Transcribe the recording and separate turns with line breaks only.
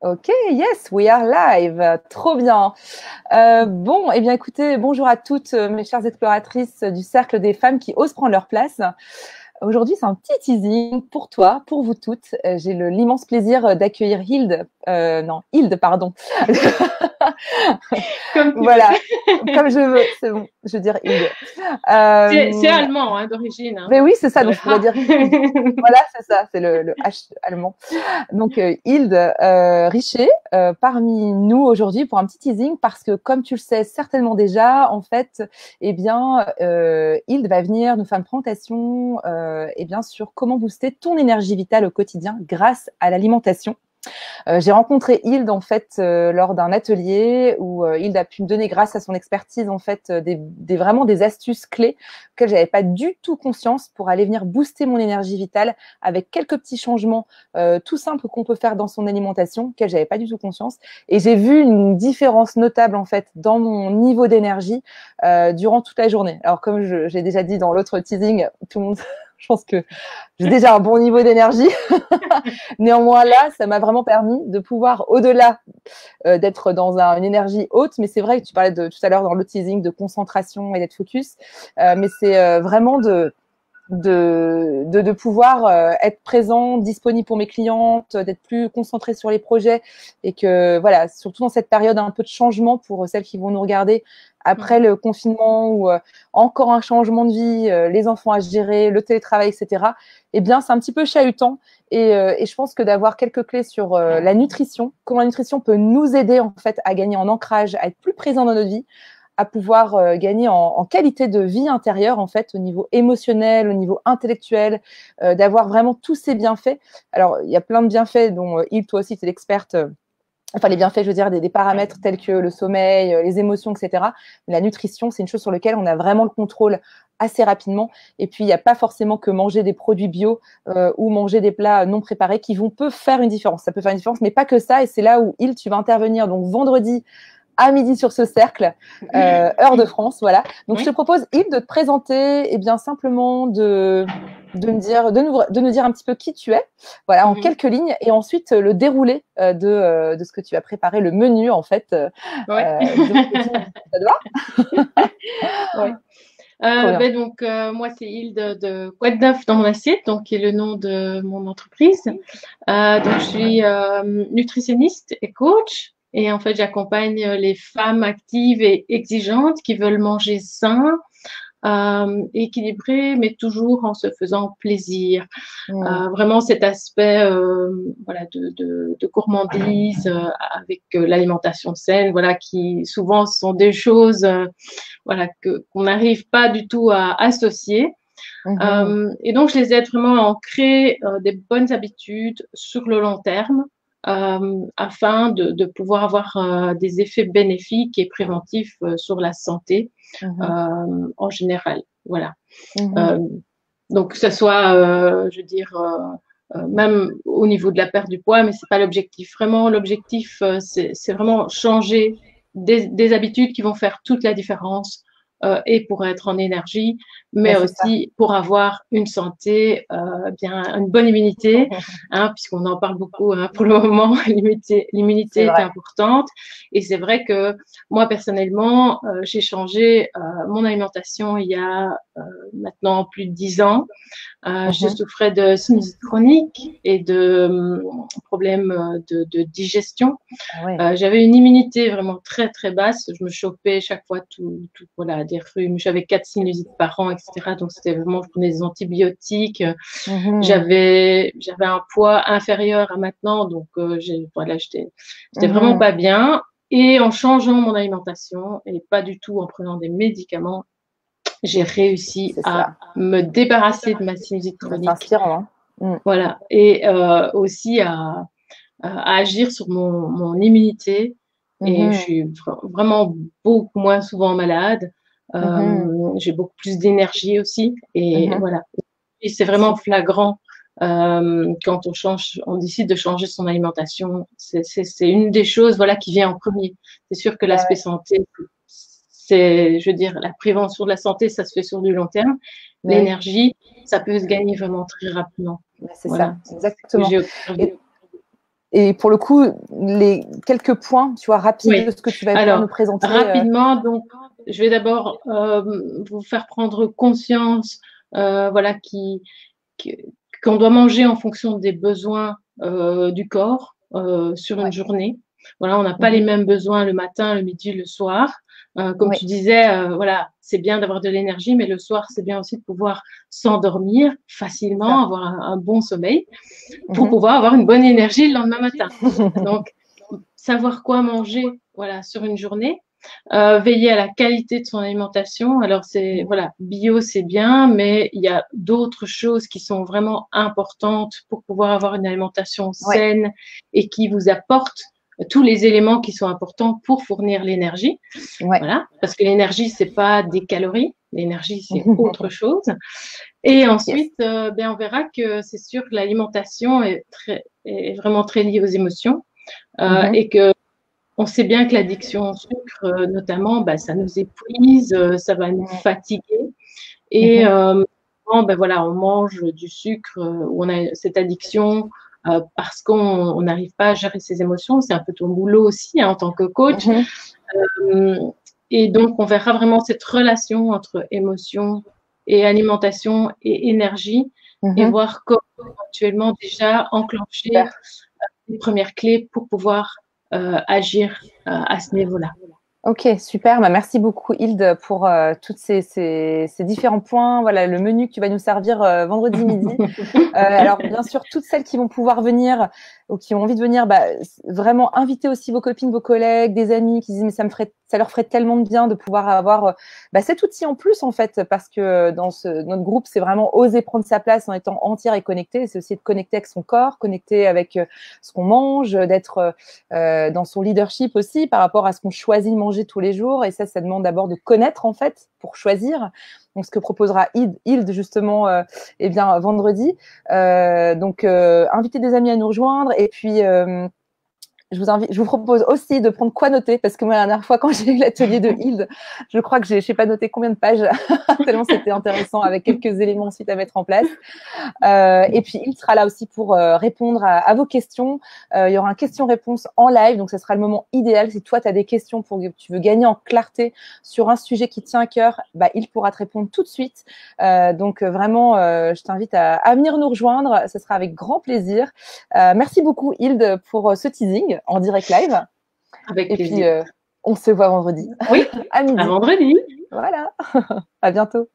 Ok, yes, we are live. Trop bien. Bon, eh bien, écoutez, bonjour à toutes mes chères exploratrices du Cercle des femmes qui osent prendre leur place. Aujourd'hui, c'est un petit teasing pour toi, pour vous toutes. J'ai l'immense plaisir d'accueillir Hilde, pardon.
Comme tu veux.
Voilà, comme je veux, c'est bon, je veux dire Hilde.
C'est allemand hein, d'origine. Hein,
Mais oui, c'est ça,
le
donc je pourrais
ha.
dire Hilde. Voilà, c'est ça, c'est le H allemand. Donc, Hilde Richer, parmi nous aujourd'hui pour un petit teasing, parce que comme tu le sais certainement déjà, en fait, eh bien, Hilde va venir nous faire une présentation eh bien, sur comment booster ton énergie vitale au quotidien grâce à l'alimentation. J'ai rencontré Hilde en fait lors d'un atelier où Hilde a pu me donner, grâce à son expertise en fait, vraiment des astuces clés auxquelles j'avais pas du tout conscience pour aller venir booster mon énergie vitale avec quelques petits changements tout simples qu'on peut faire dans son alimentation, auxquels j'avais pas du tout conscience. Et j'ai vu une différence notable en fait dans mon niveau d'énergie durant toute la journée. Alors comme j'ai déjà dit dans l'autre teasing, tout le monde, je pense que j'ai déjà un bon niveau d'énergie. Néanmoins, là, ça m'a vraiment permis de pouvoir, au-delà d'être dans une énergie haute, mais c'est vrai que tu parlais tout à l'heure dans le teasing de concentration et d'être focus, mais c'est vraiment de pouvoir être présent, disponible pour mes clientes, d'être plus concentrée sur les projets et que voilà, surtout dans cette période un peu de changement pour celles qui vont nous regarder après le confinement ou encore un changement de vie, les enfants à gérer, le télétravail, etc. Eh bien, c'est un petit peu chahutant et je pense que d'avoir quelques clés sur la nutrition, comment la nutrition peut nous aider en fait à gagner en ancrage, à être plus présent dans notre vie, à pouvoir gagner en qualité de vie intérieure, en fait, au niveau émotionnel, au niveau intellectuel, d'avoir vraiment tous ces bienfaits. Alors, il y a plein de bienfaits dont Hilde, toi aussi, tu es l'experte. Enfin, les bienfaits, je veux dire, des paramètres tels que le sommeil, les émotions, etc. Mais la nutrition, c'est une chose sur laquelle on a vraiment le contrôle assez rapidement. Et puis, il n'y a pas forcément que manger des produits bio ou manger des plats non préparés qui peuvent faire une différence. Ça peut faire une différence, mais pas que ça. Et c'est là où, Hilde, tu vas intervenir. Donc, vendredi à midi sur ce cercle, heure de France, voilà. Donc, je te propose, Yves, de te présenter, et bien simplement de nous dire un petit peu qui tu es, voilà, en quelques lignes, et ensuite le déroulé de ce que tu as préparé, le menu, en fait,
Ouais.
ça doit.
Ouais.
Trop bien.
Donc, moi, c'est Hilde de Quoi de neuf dans mon assiette, donc qui est le nom de mon entreprise. Donc, je suis nutritionniste et coach. Et en fait, j'accompagne les femmes actives et exigeantes qui veulent manger sain, équilibré, mais toujours en se faisant plaisir. Vraiment cet aspect voilà, de gourmandise avec l'alimentation saine, voilà, qui souvent sont des choses voilà, qu'on n'arrive pas du tout à associer. Et donc, je les aide vraiment à ancrer des bonnes habitudes sur le long terme afin de pouvoir avoir des effets bénéfiques et préventifs sur la santé en général. Voilà. Donc, que ce soit, je veux dire, même au niveau de la perte du poids, mais c'est pas l'objectif. Vraiment, l'objectif, c'est vraiment changer des habitudes qui vont faire toute la différence et pour être en énergie, mais
C'est ça.
aussi pour avoir une santé, bien, une bonne immunité, hein, puisqu'on en parle beaucoup hein, pour le moment.
C'est
L'immunité est
vrai.
importante et c'est vrai que moi personnellement, j'ai changé mon alimentation il y a maintenant plus de 10 ans. Je souffrais de sinusite chronique et de problèmes de digestion.
Ouais.
J'avais une immunité vraiment très très basse. Je me chopais chaque fois voilà, des rhumes. J'avais 4 sinusites par an, etc. Donc c'était vraiment, je prenais des antibiotiques. J'avais un poids inférieur à maintenant, donc voilà, j'étais vraiment pas bien. Et en changeant mon alimentation et pas du tout en prenant des médicaments, j'ai réussi
C'est
à
ça.
me débarrasser de ma sinusite
Bah, c'est
chronique.
inspirant, hein.
Voilà. Et aussi à agir sur mon immunité. Et je suis vraiment beaucoup moins souvent malade. J'ai beaucoup plus d'énergie aussi. Et voilà. Et c'est vraiment flagrant quand on décide de changer son alimentation. C'est une des choses voilà, qui vient en premier. C'est sûr que
Bah
l'aspect
ouais.
santé, je veux dire, la prévention de la santé, ça se fait sur du long terme.
Bah oui.
L'énergie, ça peut se gagner vraiment très rapidement.
Bah, c'est ça,
Voilà, c'est ce que
exactement.
j'ai observé.
Et, et pour le coup, les quelques points, tu vois, rapides de ce que tu vas pouvoir nous présenter.
Rapidement, donc, je vais d'abord vous faire prendre conscience, voilà, qu'on doit manger en fonction des besoins du corps sur une journée. Voilà, on n'a pas les mêmes besoins le matin, le midi, le soir. Comme tu disais, voilà, c'est bien d'avoir de l'énergie, mais le soir, c'est bien aussi de pouvoir s'endormir facilement, avoir un bon sommeil pour pouvoir avoir une bonne énergie le lendemain matin. Donc, savoir quoi manger, voilà, sur une journée. Veiller à la qualité de son alimentation. Alors, voilà, bio, c'est bien, mais il y a d'autres choses qui sont vraiment importantes pour pouvoir avoir une alimentation saine et qui vous apporte tous les éléments qui sont importants pour fournir l'énergie. Voilà, parce que l'énergie, c'est pas des calories. L'énergie, c'est autre chose. Et ensuite, bien, on verra que c'est sûr que l'alimentation est vraiment très liée aux émotions et que on sait bien que l'addiction au sucre, notamment, ça nous épuise, ça va nous fatiguer. Et voilà, on mange du sucre, ou on a cette addiction parce qu'on n'arrive pas à gérer ses émotions. C'est un peu ton boulot aussi en tant que coach. Et donc, on verra vraiment cette relation entre émotion et alimentation et énergie et voir comment éventuellement déjà enclencher les premières clés pour pouvoir agir à ce niveau-là.
Ok, super. Merci beaucoup, Hilde, pour tous ces différents points. Voilà, le menu que tu vas nous servir vendredi midi. Alors, bien sûr, toutes celles qui vont pouvoir venir ou qui ont envie de venir, vraiment inviter aussi vos copines, vos collègues, des amis qui disent mais ça leur ferait tellement de bien de pouvoir avoir cet outil en plus, en fait, parce que dans notre groupe, c'est vraiment oser prendre sa place en étant entière et connectée. C'est aussi de connecter avec son corps, connecter avec ce qu'on mange, d'être dans son leadership aussi par rapport à ce qu'on choisit de manger tous les jours. Et ça demande d'abord de connaître, en fait, pour choisir. Donc, ce que proposera Hilde justement, vendredi. Invitez des amis à nous rejoindre. Et puis, je vous propose aussi de prendre quoi noter, parce que moi, la dernière fois, quand j'ai eu l'atelier de Hilde, je crois que je sais pas noté combien de pages, tellement c'était intéressant, avec quelques éléments ensuite à mettre en place. Et puis, Hilde sera là aussi pour répondre à vos questions. Il y aura un question-réponse en live, donc ce sera le moment idéal. Si toi, tu as des questions tu veux gagner en clarté sur un sujet qui tient à cœur, Hilde pourra te répondre tout de suite. Vraiment, je t'invite à venir nous rejoindre. Ce sera avec grand plaisir. Merci beaucoup, Hilde, pour ce teasing en direct live.
Avec plaisir.
Et puis, on se voit vendredi.
Oui,
à midi.
À vendredi.
Voilà. À bientôt.